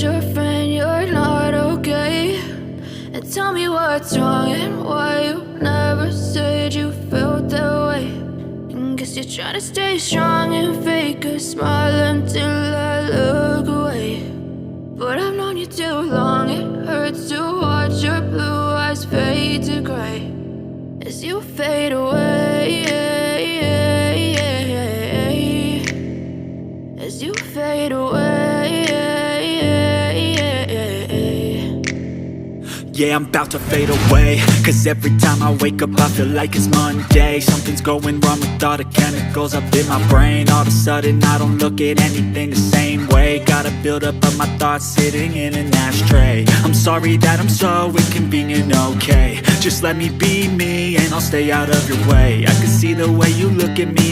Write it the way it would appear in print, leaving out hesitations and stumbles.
your friend you're not okay. And tell me what's wrong and why you never said you felt that way. And guess you're trying to stay strong and fake a smile until I look away. But I've known you too long, it hurts to watch your blue eyes fade to grey as you fade away, as you fade away. Yeah, I'm about to fade away, 'cause every time I wake up I feel like it's Monday. Something's going wrong with all the chemicals up in my brain. All of a sudden I don't look at anything the same way. Gotta build up of my thoughts sitting in an ashtray. I'm sorry that I'm so inconvenient, okay. Just let me be me and I'll stay out of your way. I can see the way you look at me.